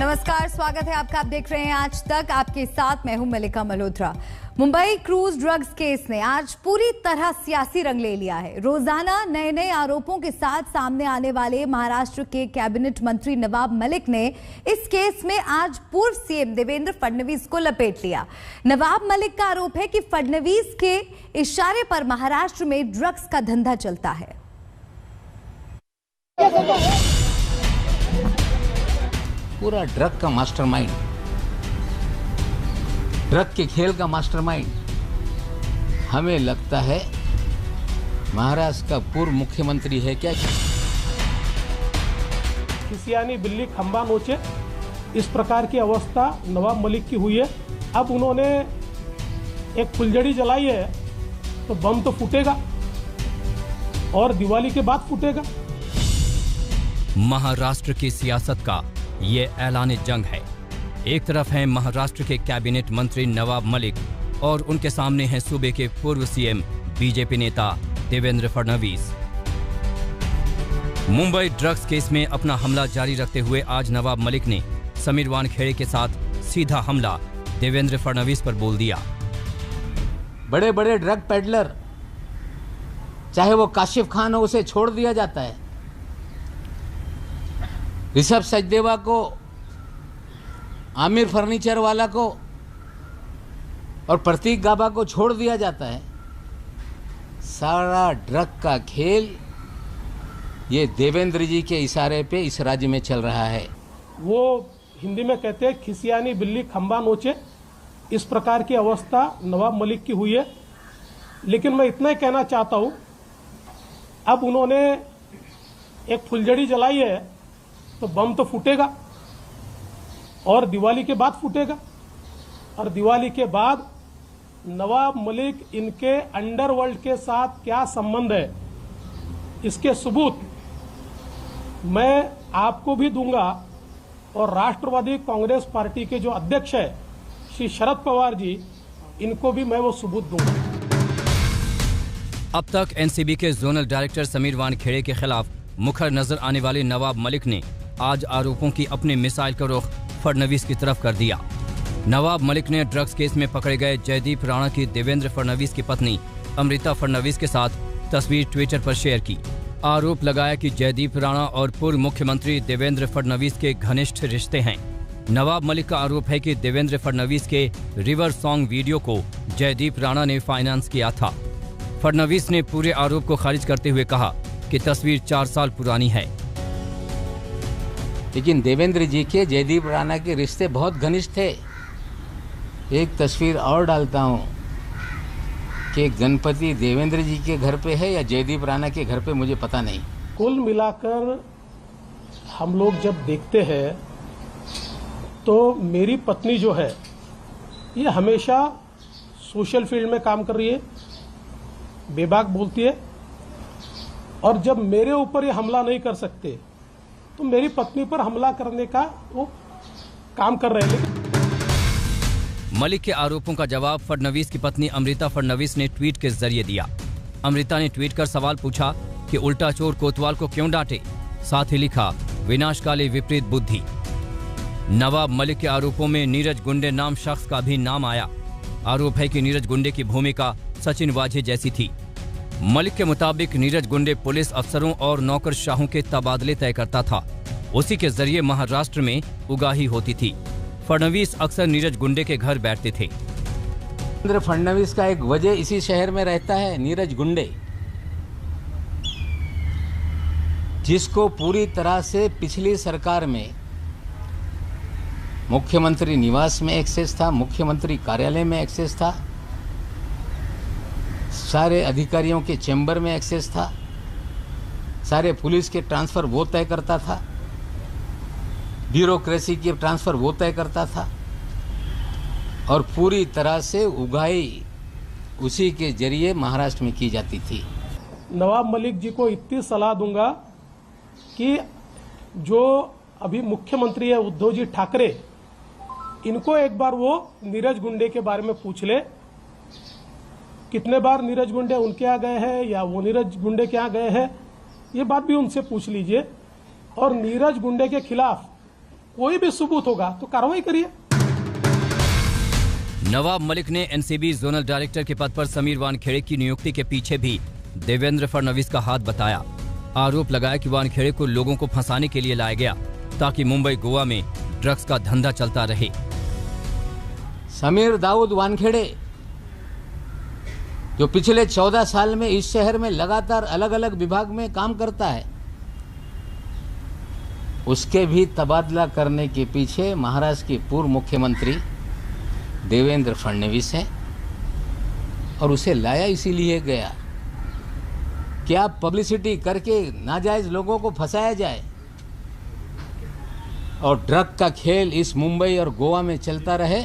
नमस्कार, स्वागत है आपका। आप देख रहे हैं आज तक। आपके साथ मैं हूं Malika Malhotra. Mumbai cruise drugs case ने आज पूरी तरह सियासी रंग ले लिया है। रोजाना नए नए आरोपों के साथ सामने आने वाले महाराष्ट्र के कैबिनेट मंत्री नवाब मलिक ने इस केस में आज पूर्व सीएम देवेंद्र फडणवीस को लपेट लिया। नवाब मलिक का आरोप है कि फडणवीस के इशारे पर महाराष्ट्र में ड्रग्स का धंधा चलता है। पूरा ड्रग का मास्टरमाइंड, ड्रग के खेल का मास्टरमाइंड हमें लगता है महाराष्ट्र का पूर्व मुख्यमंत्री है क्या? खिसियानी बिल्ली खंबा नोचे, इस प्रकार की अवस्था नवाब मलिक की हुई है। अब उन्होंने एक फुलझड़ी जलाई है तो बम तो फूटेगा और दिवाली के बाद फूटेगा। महाराष्ट्र की सियासत का ये ऐलान जंग है। एक तरफ हैं महाराष्ट्र के कैबिनेट मंत्री नवाब मलिक और उनके सामने हैं सूबे के पूर्व सीएम बीजेपी नेता देवेंद्र फडणवीस। मुंबई ड्रग्स केस में अपना हमला जारी रखते हुए आज नवाब मलिक ने समीर वानखेड़े के साथ सीधा हमला देवेंद्र फडणवीस पर बोल दिया। बड़े बड़े ड्रग पेडलर, चाहे वो काशिफ खान हो, उसे छोड़ दिया जाता है। ऋषभ सचदेवा को, आमिर फर्नीचर वाला को और प्रतीक गाबा को छोड़ दिया जाता है। सारा ड्रग का खेल ये देवेंद्र जी के इशारे पे इस राज्य में चल रहा है। वो हिंदी में कहते हैं खिसियानी बिल्ली खंबा नोचे, इस प्रकार की अवस्था नवाब मलिक की हुई है। लेकिन मैं इतना ही कहना चाहता हूँ, अब उन्होंने एक फुलझड़ी जलाई है तो बम तो फूटेगा और दिवाली के बाद फूटेगा। और दिवाली के बाद नवाब मलिक इनके अंडरवर्ल्ड के साथ क्या संबंध है, इसके सबूत मैं आपको भी दूंगा और राष्ट्रवादी कांग्रेस पार्टी के जो अध्यक्ष है श्री शरद पवार जी, इनको भी मैं वो सबूत दूंगा। अब तक एनसीबी के जोनल डायरेक्टर समीर वानखेड़े के खिलाफ मुखर नजर आने वाले नवाब मलिक ने आज आरोपों की अपने मिसाइल का रुख फडणवीस की तरफ कर दिया। नवाब मलिक ने ड्रग्स केस में पकड़े गए जयदीप राणा की देवेंद्र फडणवीस की पत्नी अमृता फडणवीस के साथ तस्वीर ट्विटर पर शेयर की। आरोप लगाया कि जयदीप राणा और पूर्व मुख्यमंत्री देवेंद्र फडणवीस के घनिष्ठ रिश्ते हैं। नवाब मलिक का आरोप है कि देवेंद्र फडणवीस के रिवर सॉन्ग वीडियो को जयदीप राणा ने फाइनेंस किया था। फडणवीस ने पूरे आरोप को खारिज करते हुए कहा कि तस्वीर 4 साल पुरानी है। लेकिन देवेंद्र जी के जयदीप राणा के रिश्ते बहुत घनिष्ठ थे। एक तस्वीर और डालता हूं कि गणपति देवेंद्र जी के घर पे है या जयदीप राणा के घर पे, मुझे पता नहीं। कुल मिलाकर हम लोग जब देखते हैं तो मेरी पत्नी जो है ये हमेशा सोशल फील्ड में काम कर रही है, बेबाक बोलती है, और जब मेरे ऊपर ये हमला नहीं कर सकते तो मेरी पत्नी पर हमला करने का वो काम कर रहे हैं। मलिक के आरोपों का जवाब फडणवीस की पत्नी अमृता फडणवीस ने ट्वीट के जरिए दिया। अमृता ने ट्वीट कर सवाल पूछा कि उल्टा चोर कोतवाल को क्यों डांटे। साथ ही लिखा, विनाशकाली विपरीत बुद्धि। नवाब मलिक के आरोपों में नीरज गुंडे नाम शख्स का भी नाम आया। आरोप है कि नीरज गुंडे की भूमिका सचिन वाजे जैसी थी। मलिक के मुताबिक नीरज गुंडे पुलिस अफसरों और नौकरशाहों के तबादले तय करता था। उसी के जरिए महाराष्ट्र में उगाही होती थी। फडणवीस अक्सर नीरज गुंडे के घर बैठते थे। देवेंद्र फडणवीस का एक वजह इसी शहर में रहता है, नीरज गुंडे, जिसको पूरी तरह से पिछली सरकार में मुख्यमंत्री निवास में एक्सेस था, मुख्यमंत्री कार्यालय में एक्सेस था, सारे अधिकारियों के चैम्बर में एक्सेस था, सारे पुलिस के ट्रांसफर वो तय करता था, ब्यूरोक्रेसी के ट्रांसफर वो तय करता था और पूरी तरह से उगाही उसी के जरिए महाराष्ट्र में की जाती थी। नवाब मलिक जी को इतनी सलाह दूंगा कि जो अभी मुख्यमंत्री है उद्धव जी ठाकरे, इनको एक बार वो नीरज गुंडे के बारे में पूछ ले। कितने बार नीरज गुंडे उनके यहाँ गए हैं या वो नीरज गुंडे के यहाँ गए हैं, ये बात भी उनसे पूछ लीजिए। और नीरज गुंडे के खिलाफ कोई भी सबूत होगा तो कार्रवाई करिए। नवाब मलिक ने एनसीबी जोनल डायरेक्टर के पद पर समीर वानखेड़े की नियुक्ति के पीछे भी देवेंद्र फडणवीस का हाथ बताया। आरोप लगाया कि वानखेड़े को लोगों को फंसाने के लिए लाया गया ताकि मुंबई गोवा में ड्रग्स का धंधा चलता रहे। समीर दाऊद वानखेड़े जो पिछले 14 साल में इस शहर में लगातार अलग अलग विभाग में काम करता है, उसके भी तबादला करने के पीछे महाराष्ट्र के पूर्व मुख्यमंत्री देवेंद्र फडणवीस हैं और उसे लाया इसीलिए गया कि आप पब्लिसिटी करके नाजायज लोगों को फंसाया जाए और ड्रग का खेल इस मुंबई और गोवा में चलता रहे,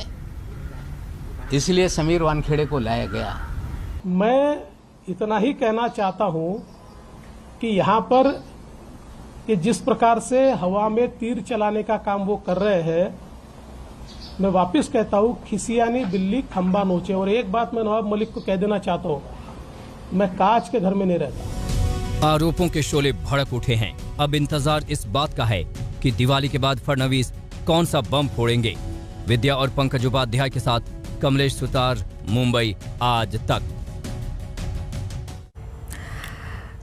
इसलिए समीर वानखेड़े को लाया गया। मैं इतना ही कहना चाहता हूं कि यहाँ पर कि जिस प्रकार से हवा में तीर चलाने का काम वो कर रहे हैं, मैं वापस कहता हूं खिसियानी बिल्ली खंबा नोचे। और एक बात मैं नवाब मलिक को कह देना चाहता हूं, मैं कांच के घर में नहीं रहता। आरोपों के शोले भड़क उठे हैं। अब इंतजार इस बात का है कि दिवाली के बाद फडणवीस कौन सा बम फोड़ेंगे। विद्या और पंकज उपाध्याय के साथ कमलेश सुतार, मुंबई आज तक।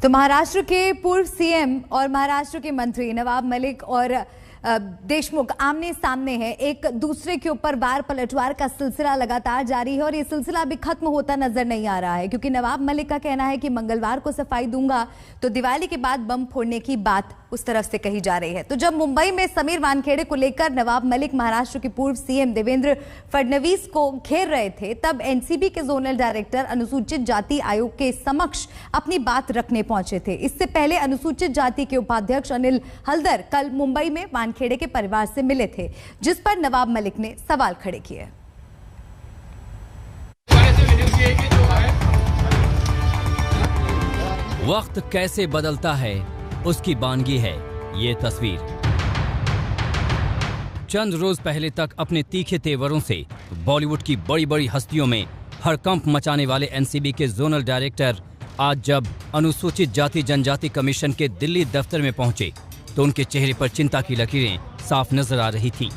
तो महाराष्ट्र के पूर्व सीएम और महाराष्ट्र के मंत्री नवाब मलिक और देशमुख आमने सामने हैं। एक दूसरे के ऊपर वार पलटवार का सिलसिला लगातार जारी है और ये सिलसिला भी खत्म होता नजर नहीं आ रहा है, क्योंकि नवाब मलिक का कहना है कि मंगलवार को सफाई दूंगा तो दिवाली के बाद बम फोड़ने की बात उस तरफ से कही जा रही है। तो जब मुंबई में समीर वानखेड़े को लेकर नवाब मलिक महाराष्ट्र के पूर्व सीएम देवेंद्र फडणवीस को घेर रहे थे, तब एनसीबी के जोनल डायरेक्टर अनुसूचित जाति आयोग के समक्ष अपनी बात रखने पहुंचे थे। इससे पहले अनुसूचित जाति के उपाध्यक्ष अनिल हल्दर कल मुंबई में वानखेड़े के परिवार से मिले थे, जिस पर नवाब मलिक ने सवाल खड़े किए। वक्त कैसे बदलता है उसकी बानगी है ये तस्वीर। चंद रोज पहले तक अपने तीखे तेवरों से बॉलीवुड की बड़ी बड़ी हस्तियों में हड़कंप मचाने वाले एनसीबी के जोनल डायरेक्टर आज जब अनुसूचित जाति जनजाति कमीशन के दिल्ली दफ्तर में पहुंचे तो उनके चेहरे पर चिंता की लकीरें साफ नजर आ रही थी।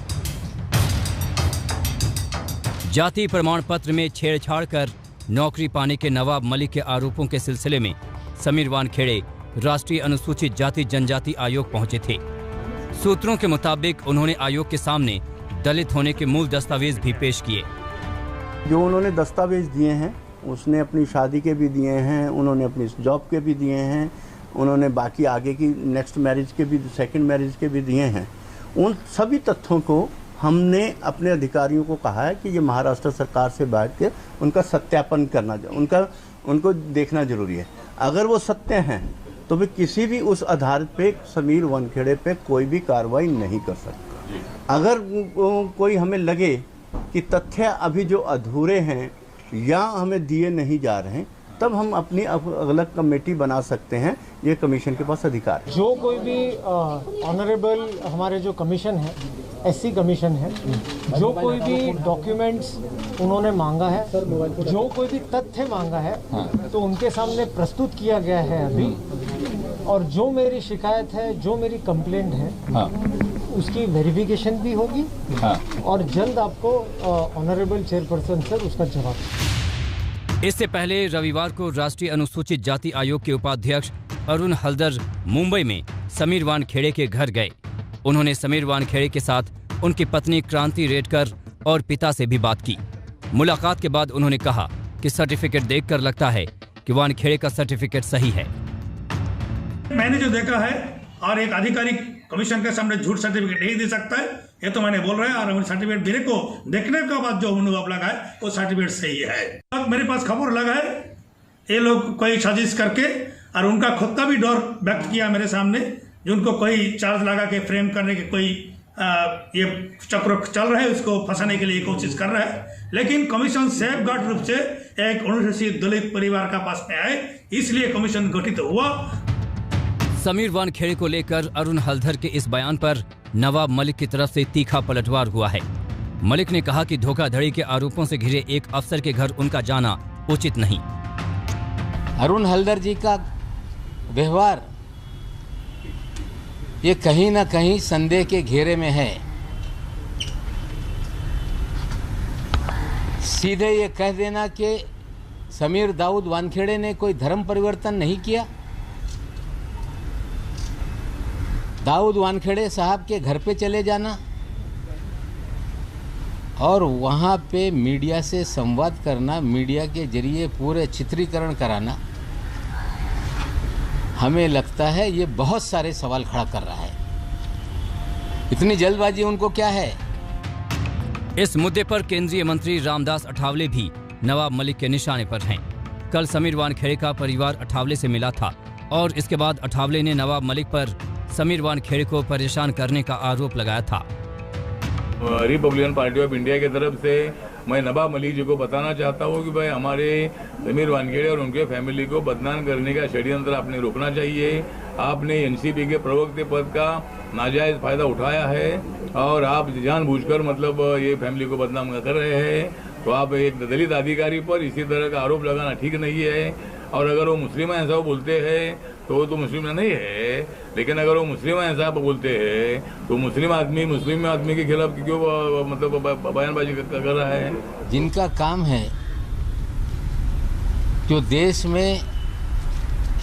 जाति प्रमाण पत्र में छेड़छाड़ कर नौकरी पाने के नवाब मलिक के आरोपों के सिलसिले में समीर वानखेड़े राष्ट्रीय अनुसूचित जाति जनजाति आयोग पहुंचे थे। सूत्रों के मुताबिक उन्होंने आयोग के सामने दलित होने के मूल दस्तावेज भी पेश किए। जो उन्होंने दस्तावेज दिए हैं उसने अपनी शादी के भी दिए हैं, उन्होंने अपनी जॉब के भी दिए हैं, उन्होंने बाकी आगे की नेक्स्ट मैरिज के भी, सेकंड मैरिज के भी दिए हैं। उन सभी तथ्यों को हमने अपने अधिकारियों को कहा है कि ये महाराष्ट्र सरकार से बैठ के उनका सत्यापन करना, उनको देखना जरूरी है। अगर वो सत्य हैं तो भी किसी भी उस आधार पे समीर वानखेड़े पे कोई भी कार्रवाई नहीं कर सकता। अगर कोई हमें लगे कि तथ्य अभी जो अधूरे हैं या हमें दिए नहीं जा रहे हैं, तब हम अपनी अलग कमेटी बना सकते हैं। ये कमीशन के पास अधिकार है। जो कोई भी ऑनरेबल हमारे जो कमीशन है, एससी कमीशन है, जो कोई भी डॉक्यूमेंट्स उन्होंने मांगा है, जो कोई भी तथ्य मांगा है, तो उनके सामने प्रस्तुत किया गया है अभी। और जो मेरी शिकायत है, जो मेरी कंप्लेंट है, उसकी वेरिफिकेशन भी होगी और जल्द आपको ऑनरेबल चेयरपर्सन सर उसका जवाब। इससे पहले रविवार को राष्ट्रीय अनुसूचित जाति आयोग के उपाध्यक्ष अरुण हल्दर मुंबई में समीर वानखेड़े के घर गए। उन्होंने समीर वानखेड़े के साथ उनकी पत्नी क्रांति रेडकर और पिता से भी बात की। मुलाकात के बाद उन्होंने कहा कि सर्टिफिकेट देखकर लगता है कि वानखेड़े का सर्टिफिकेट सही है। मैंने जो देखा है, और एक आधिकारिक कमीशन के सामने झूठ सर्टिफिकेट नहीं दे सकता है, ये तो मैंने बोल रहा है। और सर्टिफिकेट मेरे को देखने के बाद जो अनुभव लगा है वो सर्टिफिकेट सही है। अब मेरे पास खबर लगा है ये लोग कोई साजिश करके, और उनका खुद का भी डर व्यक्त किया मेरे सामने, जो उनको कोई चार्ज लगा के फ्रेम करने के कोई ये चक्र चल रहा है, उसको फंसाने के लिए कोशिश कर रहा है। लेकिन कमीशन सेफगार्ड रूप से एक अनुसूचित दलित परिवार का पास में आए, इसलिए कमीशन गठित हुआ। समीर वानखेड़े को लेकर अरुण हल्दर के इस बयान पर नवाब मलिक की तरफ से तीखा पलटवार हुआ है। मलिक ने कहा कि धोखाधड़ी के आरोपों से घिरे एक अफसर के घर उनका जाना उचित नहीं। अरुण हल्दर जी का व्यवहार ये कहीं ना कहीं संदेह के घेरे में है। सीधे ये कह देना कि समीर दाऊद वानखेड़े ने कोई धर्म परिवर्तन नहीं किया। दाऊद वानखेड़े साहब के घर पे चले जाना और वहाँ पे मीडिया से संवाद करना, मीडिया के जरिए पूरे चित्रीकरण कराना, हमें लगता है ये बहुत सारे सवाल खड़ा कर रहा है। इतनी जल्दबाजी उनको क्या है? इस मुद्दे पर केंद्रीय मंत्री रामदास अठावले भी नवाब मलिक के निशाने पर हैं। कल समीर वानखेड़े का परिवार अठावले से मिला था और इसके बाद अठावले ने नवाब मलिक पर समीर वानखेड़े को परेशान करने का आरोप लगाया था। रिपब्लिकन पार्टी ऑफ इंडिया की तरफ से मैं नवाब मलिक जी को बताना चाहता हूँ कि भाई हमारे समीर वानखेड़े और उनके फैमिली को बदनाम करने का षड्यंत्र आपने रोकना चाहिए। आपने एनसीपी के प्रवक्ता पद का नाजायज फायदा उठाया है और आप जानबूझकर मतलब ये फैमिली को बदनाम कर रहे हैं। तो आप एक दलित अधिकारी पर इसी तरह का आरोप लगाना ठीक नहीं है। और अगर वो मुस्लिम ऐसा बोलते हैं तो वो तो मुस्लिम नहीं है, लेकिन अगर वो मुस्लिम ऐसा बोलते हैं तो मुस्लिम आदमी के खिलाफ क्यों मतलब बयानबाजी कर रहा है? जिनका काम है जो देश में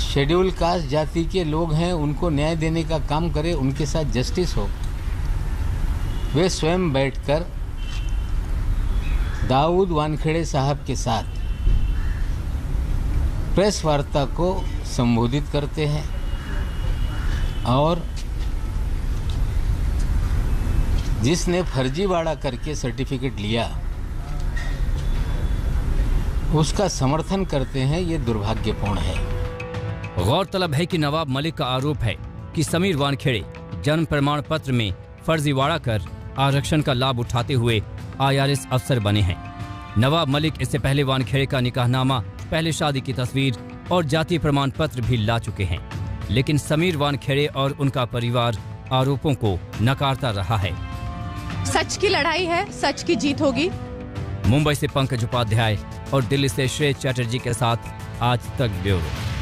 शेड्यूल कास्ट जाति के लोग हैं उनको न्याय देने का काम करे, उनके साथ जस्टिस हो, वे स्वयं बैठकर दाऊद वानखेड़े साहब के साथ प्रेस वार्ता को संबोधित करते हैं और जिसने फर्जीवाड़ा करके सर्टिफिकेट लिया उसका समर्थन करते हैं। ये दुर्भाग्यपूर्ण है। गौरतलब है कि नवाब मलिक का आरोप है कि समीर वानखेड़े जन्म प्रमाण पत्र में फर्जीवाड़ा कर आरक्षण का लाभ उठाते हुए IRS अफसर बने हैं। नवाब मलिक इससे पहले वानखेड़े का निकाहनामा, पहले शादी की तस्वीर और जातीय प्रमाण पत्र भी ला चुके हैं, लेकिन समीर वानखेड़े और उनका परिवार आरोपों को नकारता रहा है। सच की लड़ाई है, सच की जीत होगी। मुंबई से पंकज उपाध्याय और दिल्ली से श्रेय चैटर्जी के साथ आज तक ब्यूरो।